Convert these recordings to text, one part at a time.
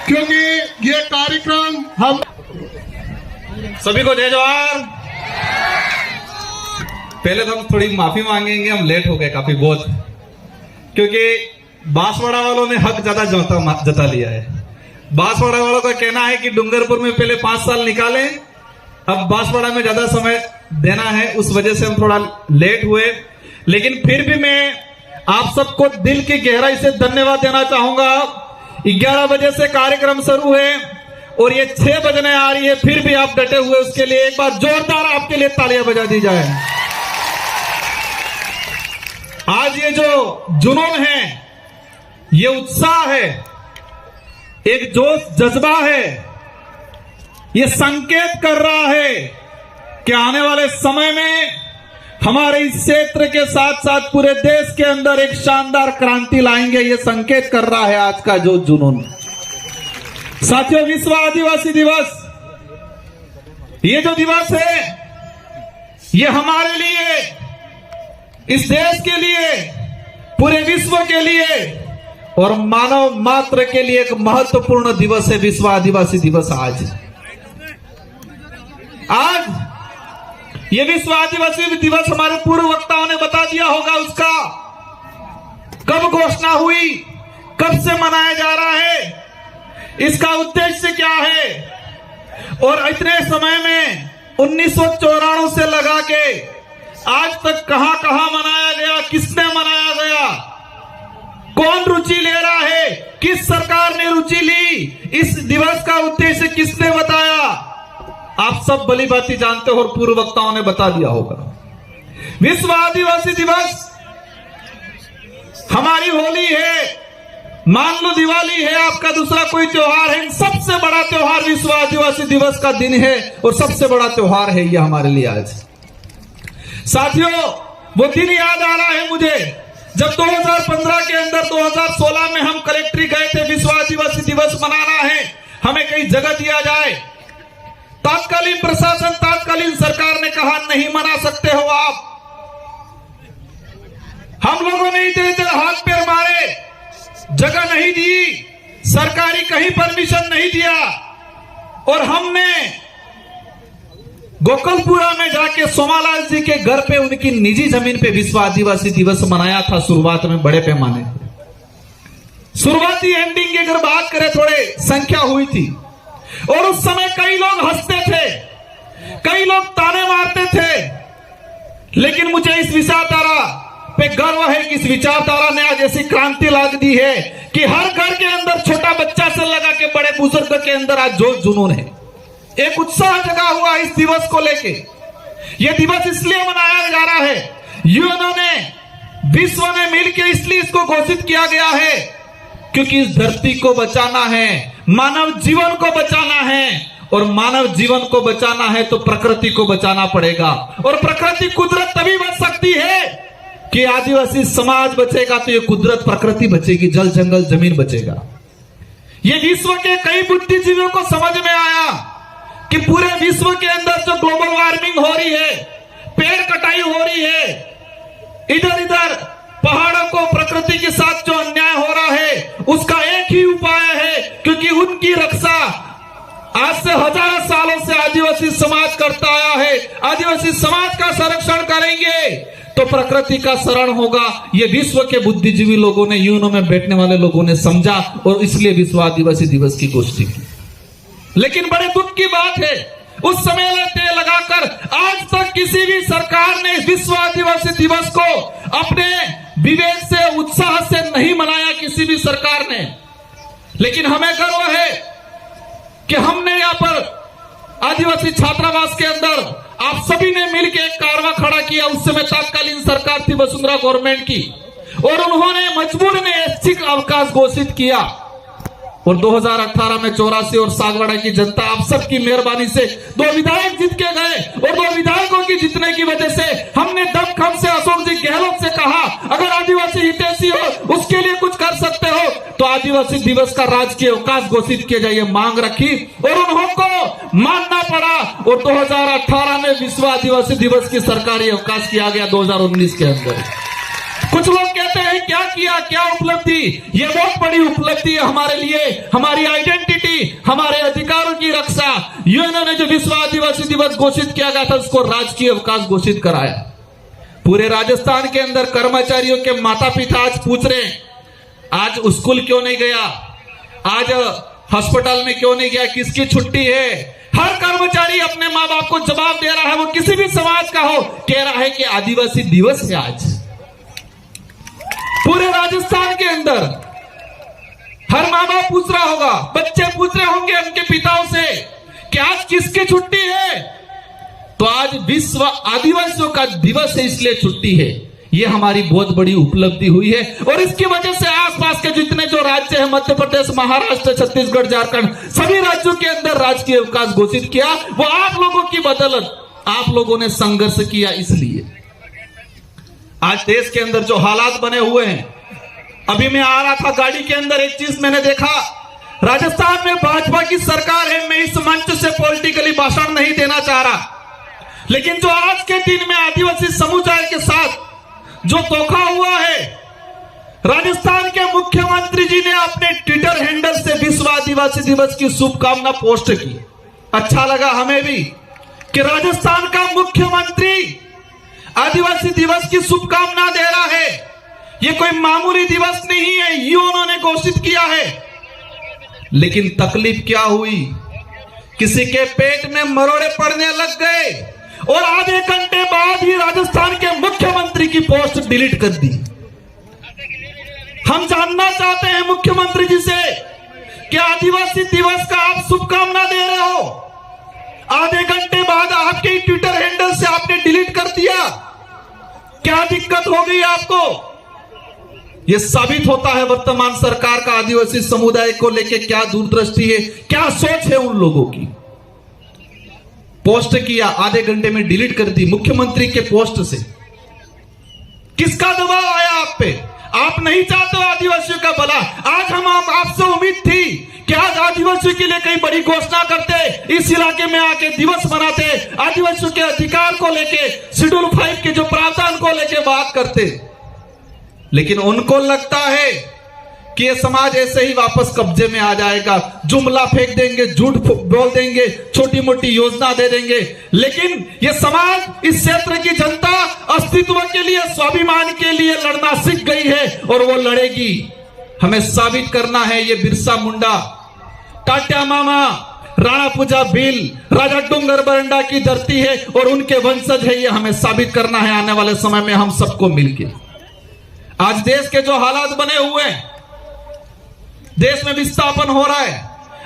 क्योंकि ये कार्यक्रम हम सभी को जय जवाहर। पहले तो हम थोड़ी माफी मांगेंगे, हम लेट हो गए काफी बहुत, क्योंकि बांसवाड़ा वालों ने हक ज्यादा जता लिया है। बांसवाड़ा वालों का कहना है कि डूंगरपुर में पहले 5 साल निकाले, अब बांसवाड़ा में ज्यादा समय देना है, उस वजह से हम थोड़ा लेट हुए। लेकिन फिर भी मैं आप सबको दिल की गहराई से धन्यवाद देना चाहूंगा। 11 बजे से कार्यक्रम शुरू है और ये 6 बजने आ रही है, फिर भी आप डटे हुए, उसके लिए एक बार जोरदार आपके लिए तालियां बजा दी जाए। आज ये जो जुनून है, ये उत्साह है, एक जोश जज्बा है, ये संकेत कर रहा है कि आने वाले समय में हमारे इस क्षेत्र के साथ साथ पूरे देश के अंदर एक शानदार क्रांति लाएंगे। ये संकेत कर रहा है आज का जो जुनून। साथियों, विश्व आदिवासी दिवस, ये जो दिवस है, ये हमारे लिए, इस देश के लिए, पूरे विश्व के लिए और मानव मात्र के लिए एक महत्वपूर्ण दिवस है। विश्व आदिवासी दिवस आज ये विश्व आदिवासी दिवस हमारे पूर्व वक्ताओं ने बता दिया होगा उसका कब घोषणा हुई, कब से मनाया जा रहा है, इसका उद्देश्य क्या है, और इतने समय में 1994 से लगा के आज तक कहां कहां मनाया गया, किसने मनाया गया, कौन रुचि ले रहा है, किस सरकार ने रुचि ली, इस दिवस का उद्देश्य किसने बताया, आप सब भली भांति जानते हो और पूर्व वक्ताओं ने बता दिया होगा। विश्व आदिवासी दिवस हमारी होली है, मान लो दिवाली है, आपका दूसरा कोई त्योहार है, सबसे बड़ा त्योहार विश्व आदिवासी दिवस का दिन है और सबसे बड़ा त्योहार है ये हमारे लिए आज। साथियों, वो दिन याद आ रहा है मुझे जब 2015 के अंदर 2016 में हम कलेक्ट्री गए थे, विश्व आदिवासी दिवस मनाना है, हमें कई जगह दिया जाए। तात्कालीन प्रशासन, तात्कालीन सरकार ने कहा नहीं मना सकते हो आप। हम लोगों ने इधर इधर हाथ पैर मारे, जगह नहीं दी, सरकारी कहीं परमिशन नहीं दिया, और हमने गोकलपुरा में जाके सोमालाल जी के घर पे, उनकी निजी जमीन पे विश्व आदिवासी दिवस मनाया था। शुरुआत में बड़े पैमाने, शुरुआती एंडिंग की अगर बात करें, थोड़े संख्या हुई थी और उस समय कई लोग हंसते थे, कई लोग ताने मारते थे, लेकिन मुझे इस विचारधारा पे गर्व है कि इस विचारधारा ने आज ऐसी क्रांति ला दी है कि हर घर के अंदर, छोटा बच्चा से लगा के बड़े बुजुर्ग के अंदर आज जोश जुनून है, एक उत्साह जगा हुआ इस दिवस को लेके। यह दिवस इसलिए मनाया जा रहा है, यूएनओ ने, विश्व ने मिलकर इसलिए इसको घोषित किया गया है क्योंकि इस धरती को बचाना है, मानव जीवन को बचाना है, और मानव जीवन को बचाना है तो प्रकृति को बचाना पड़ेगा। और प्रकृति, कुदरत तभी बच सकती है कि आदिवासी समाज बचेगा तो ये कुदरत, प्रकृति बचेगी, जल जंगल जमीन बचेगा। ये विश्व के कई बुद्धिजीवियों को समझ में आया कि पूरे विश्व के अंदर जो ग्लोबल वार्मिंग हो रही है, पेड़ कटाई हो रही है, इधर इधर पहाड़ों को प्रकृति के साथ जो अन्याय हो रहा है, उसका एक ही उपाय है, क्योंकि उनकी रक्षा आज से हजारों सालों से आदिवासी समाज करता आया है। आदिवासी समाज का संरक्षण करेंगे तो प्रकृति का शरण होगा। ये विश्व के बुद्धिजीवी लोगों ने, यूएनओ में बैठने वाले लोगों ने समझा और इसलिए विश्व आदिवासी दिवस की घोषणा की। लेकिन बड़े दुख की बात है, उस समय लगाकर आज तक किसी भी सरकार ने विश्व आदिवासी दिवस को अपने विवेक से, उत्साह से नहीं मनाया, किसी भी सरकार ने। लेकिन हमें गर्व है कि हमने यहाँ पर आदिवासी छात्रावास के अंदर आप सभी ने मिलकर एक कारवा खड़ा किया। उस समय तत्कालीन सरकार थी वसुंधरा गवर्नमेंट की, और उन्होंने मजबूर ने ऐच्छिक अवकाश घोषित किया। और 2018 में 84 और सागवाड़ा की जनता आप सबकी मेहरबानी से 2 विधायक जीत के गए, और 2 विधायकों की जीतने की वजह से हमने दमखम से अशोक जी गहलोत से कहा, अगर आदिवासी हितैषी हो, उसके लिए कुछ कर सकते हो तो आदिवासी दिवस का राजकीय अवकाश घोषित किया जाए, मांग रखी और उन्होंने मानना पड़ा। और 2018 में विश्व आदिवासी दिवस की सरकारी अवकाश किया गया 2019 के अंदर। कुछ लोग कहते हैं क्या किया, क्या उपलब्धि, ये बहुत बड़ी उपलब्धि है हमारे लिए, हमारी आइडेंटिटी हमारे अधिकारों की रक्षा, यूएनओ ने जो विश्व आदिवासी दिवस घोषित किया गया था उसको राजकीय अवकाश घोषित कराया। पूरे राजस्थान के अंदर कर्मचारियों के माता पिता आज पूछ रहे हैं, आज स्कूल क्यों नहीं गया, आज हॉस्पिटल में क्यों नहीं गया, किसकी छुट्टी है। हर कर्मचारी अपने माँ बाप को जवाब दे रहा है, वो किसी भी समाज का हो, कह रहा है कि आदिवासी दिवस है आज। पूरे राजस्थान के अंदर हर माँ बाप पूछ रहा होगा, बच्चे पूछ रहे होंगे उनके पिताओं से कि आज किसकी छुट्टी है, तो आज विश्व आदिवासियों का दिवस है इसलिए छुट्टी है। ये हमारी बहुत बड़ी उपलब्धि हुई है और इसकी वजह से आसपास के जितने जो राज्य है, मध्य प्रदेश, महाराष्ट्र, छत्तीसगढ़, झारखंड, सभी राज्यों के अंदर राजकीय अवकाश घोषित किया। वो आप लोगों की बदौलत, आप लोगों ने संघर्ष किया, इसलिए आज देश के अंदर जो हालात बने हुए हैं। अभी मैं आ रहा था गाड़ी के अंदर, एक चीज मैंने देखा, राजस्थान में भाजपा की सरकार है। मैं इस मंच से पॉलिटिकली भाषण नहीं देना चाह रहा, लेकिन जो आज के दिन में आदिवासी समुदाय के साथ जो धोखा हुआ है, राजस्थान के मुख्यमंत्री जी ने अपने ट्विटर हैंडल से विश्व आदिवासी दिवस की शुभकामना पोस्ट की। अच्छा लगा हमें भी कि राजस्थान का मुख्यमंत्री आदिवासी दिवस की शुभकामना दे रहा है। ये कोई मामूली दिवस नहीं है, ये उन्होंने घोषित किया है। लेकिन तकलीफ क्या हुई, किसी के पेट में मरोड़े पड़ने लग गए और आधे घंटे बाद ही राजस्थान के मुख्यमंत्री की पोस्ट डिलीट कर दी। हम जानना चाहते हैं मुख्यमंत्री जी से कि आदिवासी दिवस का आप शुभकामना दे रहे हो, आधे घंटे बाद आपके ट्विटर हैंडल से आपने डिलीट कर दिया, क्या दिक्कत हो गई आपको। यह साबित होता है वर्तमान सरकार का आदिवासी समुदाय को लेकर क्या दूरदृष्टि है, क्या सोच है उन लोगों की। पोस्ट किया, आधे घंटे में डिलीट कर दी मुख्यमंत्री के पोस्ट से। किसका दबाव आया आप पे, आप नहीं चाहते हो आदिवासियों का भला। आज हम आपसे उम्मीद थी कि आज आदिवासियों के लिए कई बड़ी घोषणा करते, इस इलाके में आके दिवस मनाते, आदिवासियों के अधिकार को लेके, शेड्यूल 5 के जो प्रावधान को लेके बात करते। लेकिन उनको लगता है कि ये समाज ऐसे ही वापस कब्जे में आ जाएगा, जुमला फेंक देंगे, झूठ बोल देंगे, छोटी मोटी योजना दे देंगे। लेकिन ये समाज, इस क्षेत्र की जनता अस्तित्व के लिए, स्वाभिमान के लिए लड़ना सीख गई है और वो लड़ेगी। हमें साबित करना है ये बिरसा मुंडा, टाट्या मामा, राणा पूजा भील, राजा डूंगर बरंडा की धरती है और उनके वंशज है। ये हमें साबित करना है आने वाले समय में हम सबको मिलकर। आज देश के जो हालात बने हुए हैं, देश में विस्थापन हो रहा है,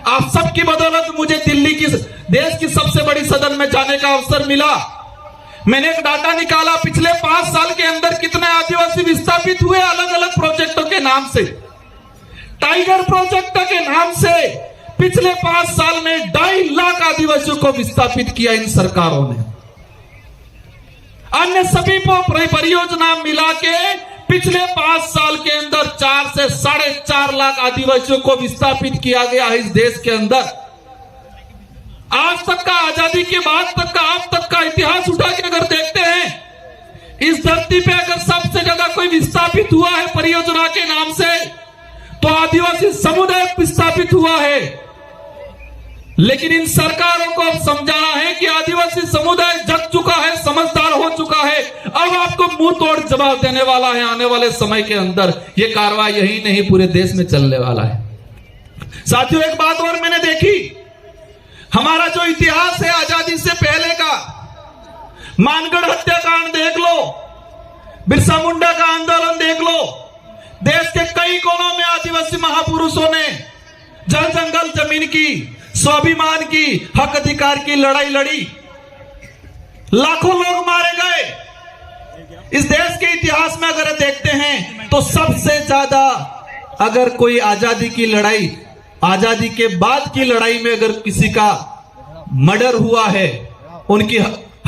आप सबकी बदौलत मुझे दिल्ली की, देश की सबसे बड़ी सदन में जाने का अवसर मिला। मैंने एक डाटा निकाला, पिछले 5 साल के अंदर कितने आदिवासी विस्थापित हुए अलग अलग प्रोजेक्टों के नाम से। टाइगर प्रोजेक्ट के नाम से पिछले 5 साल में 2.5 लाख आदिवासियों को विस्थापित किया इन सरकारों ने। अन्य सभी परियोजना मिला के पिछले 5 साल के अंदर 4 से 4.5 लाख आदिवासियों को विस्थापित किया गया है इस देश के अंदर। आज तक का, आजादी के बाद तक का, आज तक का इतिहास उठा के अगर देखते हैं, इस धरती पे अगर सबसे ज्यादा कोई विस्थापित हुआ है परियोजना के नाम से, तो आदिवासी समुदाय विस्थापित हुआ है। लेकिन इन सरकारों को अब समझाना है कि आदिवासी समुदाय जग चुका है, समझदार हो चुका है, अब आपको मुंह तोड़ जवाब देने वाला है आने वाले समय के अंदर। यह कार्रवाई यही नहीं पूरे देश में चलने वाला है। साथियों, एक बात और मैंने देखी, हमारा जो इतिहास है आजादी से पहले का, मानगढ़ हत्याकांड देख लो, बिरसा मुंडा का आंदोलन देख लो, देश के कई कोनों में आदिवासी महापुरुषों ने जल जंगल जमीन की, स्वाभिमान की, हक अधिकार की लड़ाई लड़ी, लाखों लोग मारे गए। इस देश के इतिहास में अगर देखते हैं तो सबसे ज्यादा अगर कोई आजादी की लड़ाई, आजादी के बाद की लड़ाई में अगर किसी का मर्डर हुआ है, उनकी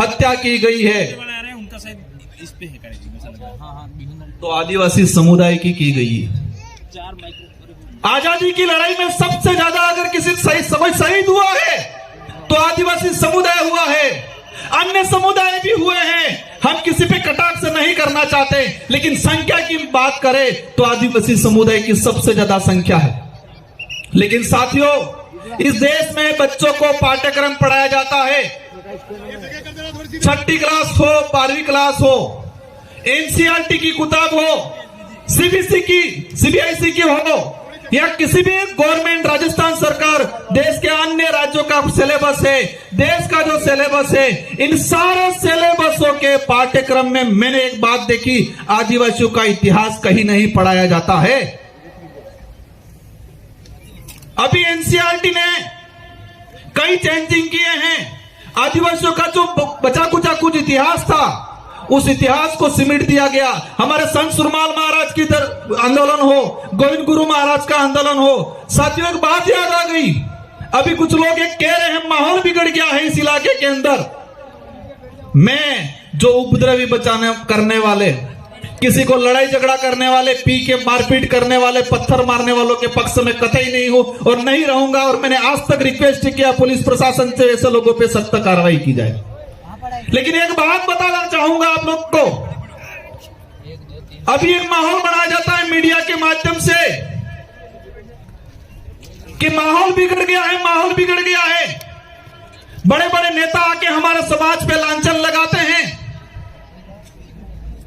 हत्या की गई है, तो आदिवासी समुदाय की गई है। आजादी की लड़ाई में सबसे ज्यादा अगर किसी शहीद हुआ है तो आदिवासी समुदाय हुआ है। अन्य समुदाय भी हुए हैं, हम किसी पे कटाक्ष नहीं करना चाहते, लेकिन संख्या की बात करें तो आदिवासी समुदाय की सबसे ज्यादा संख्या है। लेकिन साथियों, इस देश में बच्चों को पाठ्यक्रम पढ़ाया जाता है, 6ठी क्लास हो 12वीं क्लास हो, एनसीईआरटी की किताब हो, सीबीएसई की सीबीएसई की हो, या किसी भी गवर्नमेंट राजस्थान सरकार देश के अन्य राज्यों का सिलेबस है, देश का जो सिलेबस है, इन सारे सिलेबसों के पाठ्यक्रम में मैंने एक बात देखी, आदिवासियों का इतिहास कहीं नहीं पढ़ाया जाता है। अभी एनसीईआरटी ने कई चेंजिंग किए हैं। आदिवासियों का जो बचा कुचा कुछ इतिहास था, उस इतिहास को सिमट दिया गया। हमारे संत सुरमाल महाराज की आंदोलन हो, गोविंद गुरु महाराज का आंदोलन हो। साथियों, एक बात याद आ गई, अभी कुछ लोग एक कह रहे हैं माहौल बिगड़ गया है इस इलाके के अंदर। मैं जो उपद्रवी बचाने करने वाले, किसी को लड़ाई झगड़ा करने वाले, पी के मारपीट करने वाले, पत्थर मारने वालों के पक्ष में कतई नहीं हूं और नहीं रहूंगा। और मैंने आज तक रिक्वेस्ट किया पुलिस प्रशासन से ऐसे लोगों पे सख्त कार्रवाई की जाए। लेकिन एक बात बताना चाहूंगा आप लोग को, अभी एक माहौल बनाया जाता है मीडिया के माध्यम से कि माहौल बिगड़ गया है, माहौल बिगड़ गया है। बड़े बड़े नेता आके हमारे समाज पे लांछन लगाते हैं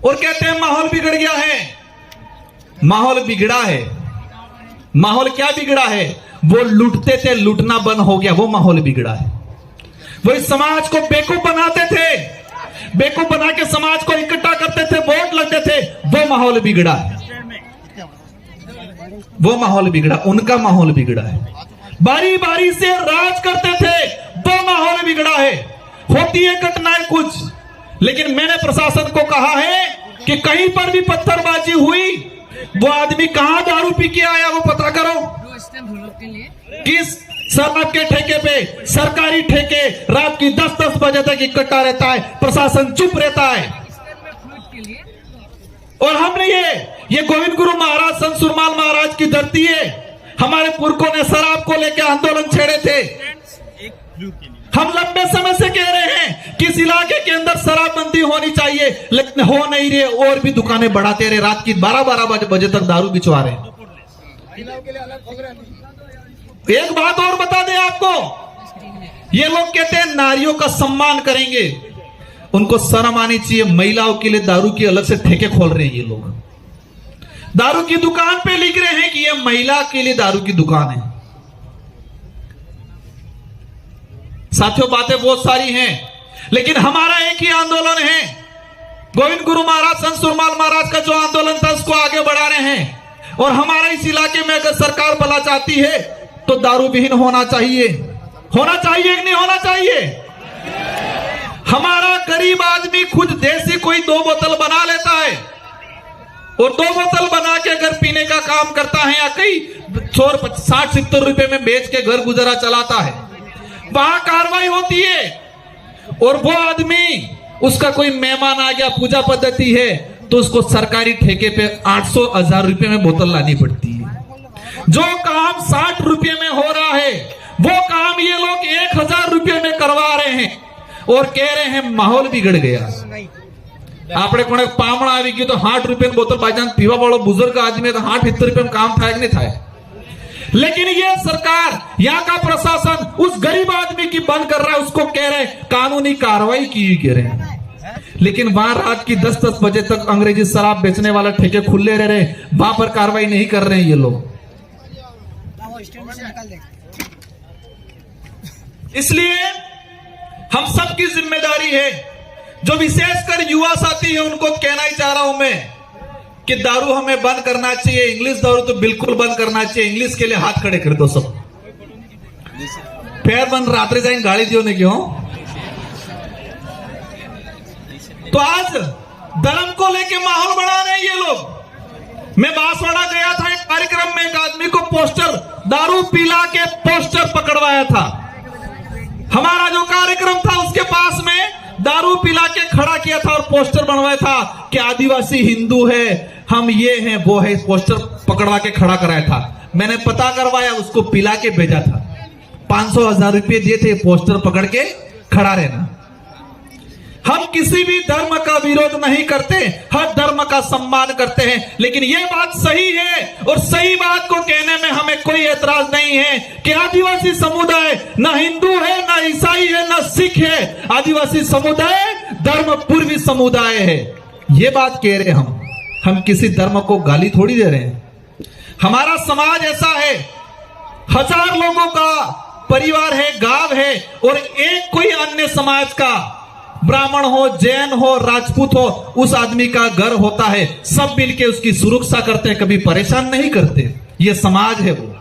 और कहते हैं माहौल बिगड़ गया है। माहौल बिगड़ा है। माहौल क्या बिगड़ा है? वो लूटते थे, लूटना बंद हो गया, वो माहौल बिगड़ा है। वो इस समाज को बेवकूफ बनाते थे, बेवकूफ बना के समाज को इकट्ठा करते थे, वोट लगते थे, वो माहौल बिगड़ा है। वो माहौल बिगड़ा, उनका माहौल बिगड़ा है। बारी बारी से राज करते थे, वो माहौल बिगड़ा है। होती है घटनाएं कुछ, लेकिन मैंने प्रशासन को कहा है कि कहीं पर भी पत्थरबाजी हुई, वो आदमी कहां दारू पी के आया वो पता करो। किस शराब के ठेके पे, सरकारी ठेके, रात की 10-10 बजे तक इकट्ठा रहता है, प्रशासन चुप रहता है। और हमने ये गोविंद गुरु महाराज, संत सुरमाल महाराज की धरती है। हमारे पुरखों ने शराब को लेकर आंदोलन छेड़े थे। हम लंबे समय से कह रहे हैं कि इस इलाके के अंदर शराबबंदी होनी चाहिए, लेकिन हो नहीं रही। और भी दुकानें बढ़ाते रहे, रात की 12-12 बजे तक दारू बिचवा रहे हैं। एक बात और बता दें आपको, ये लोग कहते हैं नारियों का सम्मान करेंगे, उनको शर्म आनी चाहिए। महिलाओं के लिए दारू की अलग से ठेके खोल रहे हैं ये लोग। दारू की दुकान पे लिख रहे हैं कि ये महिला के लिए दारू की दुकान है। साथियों, बातें बहुत सारी हैं, लेकिन हमारा एक ही आंदोलन है। गोविंद गुरु महाराज, संत सुरमाल महाराज का जो आंदोलन था, उसको आगे बढ़ा रहे हैं। और हमारे इस इलाके में अगर सरकार भला चाहती है तो दारू विहीन होना चाहिए। होना चाहिए कि नहीं होना चाहिए? हमारा गरीब आदमी खुद देसी कोई 2 बोतल बना लेता है और 2 बोतल बना के अगर पीने का काम करता है या कई 60-70 रुपए में बेच के घर गुजारा चलाता है, वहां कार्रवाई होती है। और वो आदमी, उसका कोई मेहमान आ गया, पूजा पद्धति है, तो उसको सरकारी ठेके पे 800-1000 रुपए में बोतल लानी पड़ती है। जो काम 60 रुपए में हो रहा है, वो काम ये लोग 1000 रुपए में करवा रहे हैं और कह रहे हैं माहौल बिगड़ गया। आपने कोने पामड़ा આવી ગયું तो 60 रुपए बोतल बाईजान पीवा वालों बुजुर्ग आदमी तो 60-70 रुपए में काम થાય कि नहीं થાય। लेकिन ये सरकार, यहाँ का प्रशासन उस गरीब आदमी की बंद कर रहा है, उसको कह रहे कानूनी कार्रवाई की कह रहे हैं। लेकिन वहां रात की 10-10 बजे तक अंग्रेजी शराब बेचने वाला ठेके खुले रह रहे, वहां पर कार्रवाई नहीं कर रहे हैं ये लोग। इसलिए हम सबकी जिम्मेदारी है, जो विशेषकर युवा साथी है उनको कहना ही चाह रहा हूं मैं कि दारू हमें बंद करना चाहिए। इंग्लिश दारू तो बिल्कुल बंद करना चाहिए। इंग्लिश के लिए हाथ खड़े कर दो सब। फिर बंद रात्रि जाए गाड़ी दियो ने क्यों। तो आज धर्म को लेके माहौल बढ़ा रहे हैं ये लोग। मैं बांसवाड़ा गया था, एक कार्यक्रम में एक आदमी को पोस्टर, दारू पिला के पोस्टर पकड़वाया था। हमारा जो कार्यक्रम था उसके पास में दारू पिला के खड़ा किया था और पोस्टर बनवाया था कि आदिवासी हिंदू है, हम ये हैं वो है। पोस्टर पकड़वा के खड़ा कराया था। मैंने पता करवाया, उसको पिला के भेजा था। 500-1000 रुपये दिए थे पोस्टर पकड़ के खड़ा रहना। हम किसी भी धर्म का विरोध नहीं करते, हर धर्म का सम्मान करते हैं। लेकिन यह बात सही है और सही बात को कहने में हमें कोई एतराज नहीं है कि आदिवासी समुदाय न हिंदू है, न ईसाई है, न सिख है। आदिवासी समुदाय धर्म पूर्वी समुदाय है। ये बात कह रहे हम किसी धर्म को गाली थोड़ी दे रहे हैं। हमारा समाज ऐसा है, 1000 लोगों का परिवार है, गांव है, और एक कोई अन्य समाज का, ब्राह्मण हो, जैन हो, राजपूत हो, उस आदमी का घर होता है, सब मिलके उसकी सुरक्षा करते हैं, कभी परेशान नहीं करते। ये समाज है वो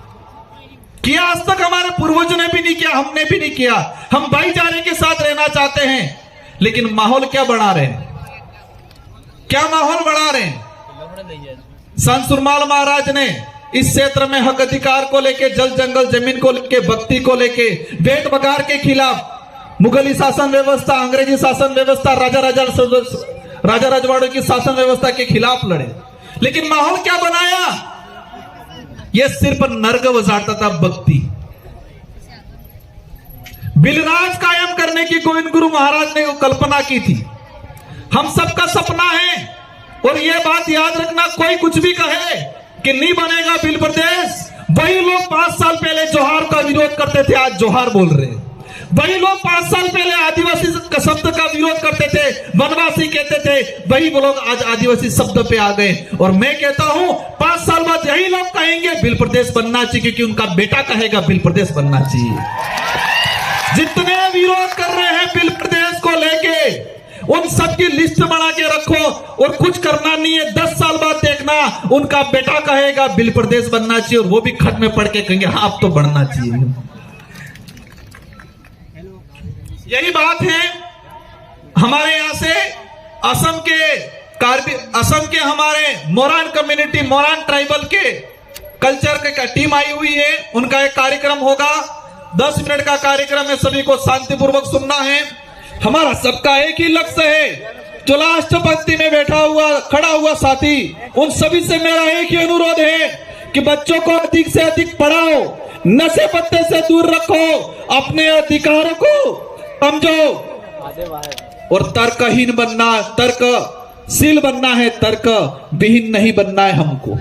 किया आज तक हमारे पूर्वजों ने भी नहीं किया, हमने भी नहीं किया। हम भाईचारे के साथ रहना चाहते हैं, लेकिन माहौल क्या बना रहे हैं, क्या माहौल बना रहे हैं। संत सुरमाल महाराज ने इस क्षेत्र में हक अधिकार को लेके, जल जंगल जमीन को लेके, भक्ति को लेके, भेंट बकार के खिलाफ, मुगली शासन व्यवस्था, अंग्रेजी शासन व्यवस्था, राजा रजवाड़ों की शासन व्यवस्था के खिलाफ लड़े। लेकिन माहौल क्या बनाया, यह सिर्फ नर्क बजाता था, भक्ति। बिलराज कायम करने की गोविंद गुरु महाराज ने कल्पना की थी। हम सबका सपना है, और यह बात याद रखना, कोई कुछ भी कहे कि नहीं बनेगा बिल प्रदेश, वही लोग 5 साल पहले जोहार का विरोध करते थे, आज जोहार बोल रहे हैं। वही लोग 5 साल पहले आदिवासी शब्द का विरोध करते थे, वनवासी कहते थे, वही वो लोग आज आदिवासी शब्द पे आ गए। और मैं कहता हूं 5 साल बाद यही लोग कहेंगे बिल प्रदेश बनना चाहिए, क्योंकि उनका बेटा कहेगा बिल प्रदेश बनना चाहिए। जितने विरोध कर रहे हैं बिल प्रदेश को लेके, उन सबकी लिस्ट बना के रखो, और कुछ करना नहीं है। 10 साल बाद देखना उनका बेटा कहेगा बिल प्रदेश बनना चाहिए, और वो भी खत में पढ़ के कहेंगे हाँ अब तो बनना चाहिए। यही बात है। हमारे यहां से असम के हमारे मोरान कम्युनिटी, मोरान ट्राइबल के कल्चर के टीम आई हुई है। उनका एक कार्यक्रम होगा, 10 मिनट का कार्यक्रम है, सभी को शांतिपूर्वक सुनना है। हमारा सबका एक ही लक्ष्य है, जो लास्ट पंक्ति में खड़ा हुआ साथी, उन सभी से मेरा एक ही अनुरोध है कि बच्चों को अधिक से अधिक पढ़ाओ, नशे पत्ते से दूर रखो, अपने अधिकारों को समझो, और तर्कहीन बनना, तर्कशील बनना है, तर्क विहीन नहीं बनना है। हमको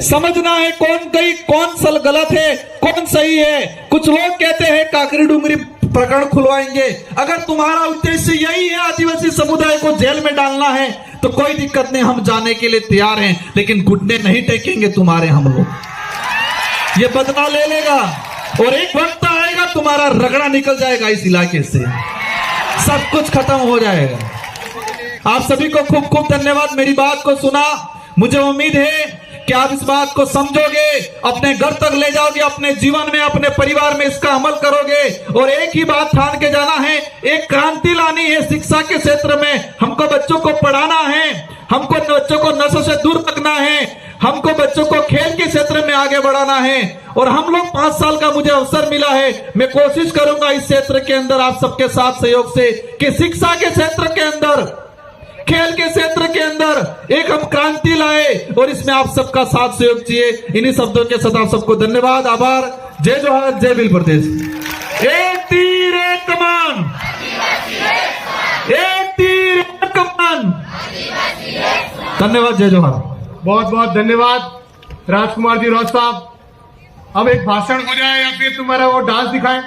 समझना है कौन सल गलत है, कौन सही है। कुछ लोग कहते हैं काकरी डूंगरी प्रकरण खुलवाएंगे। अगर तुम्हारा उद्देश्य यही है आदिवासी समुदाय को जेल में डालना है, तो कोई दिक्कत नहीं, हम जाने के लिए तैयार हैं, लेकिन घुटने नहीं टेकेंगे तुम्हारे। हम लोग ये बदला ले लेगा, और एक वक्त आएगा तुम्हारा रगड़ा निकल जाएगा इस इलाके से, सब कुछ खत्म हो जाएगा। आप सभी को खूब खूब धन्यवाद, मेरी बात को सुना। मुझे उम्मीद है कि आप इस बात को समझोगे, अपने घर तक ले जाओगे, अपने जीवन में, अपने परिवार में इसका अमल करोगे। और एक ही बात ठान के जाना है, एक क्रांति लानी है शिक्षा के क्षेत्र में। हमको बच्चों को पढ़ाना है, हमको बच्चों को नशे से दूर रखना है, हमको बच्चों को खेल के क्षेत्र में आगे बढ़ाना है। और हम लोग 5 साल का मुझे अवसर मिला है, मैं कोशिश करूंगा इस क्षेत्र के अंदर आप सबके साथ सहयोग से कि शिक्षा के क्षेत्र के अंदर, खेल के क्षेत्र के अंदर एक हम क्रांति लाए, और इसमें आप सबका साथ सहयोग चाहिए। इन्हीं शब्दों के साथ आप सबको धन्यवाद, आभार। जय जोहार, जय बिल प्रदेश। एक तीर एक कमान, एक तीर एक कमान। धन्यवाद, जय जोहार। बहुत बहुत धन्यवाद राजकुमार जी रॉस साहब। अब एक भाषण हो जाए या फिर तुम्हारा वो डांस दिखाएं।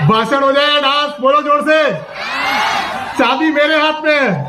भाषण हो जाए या डांस, बोलो जोर से। चाबी मेरे हाथ में है।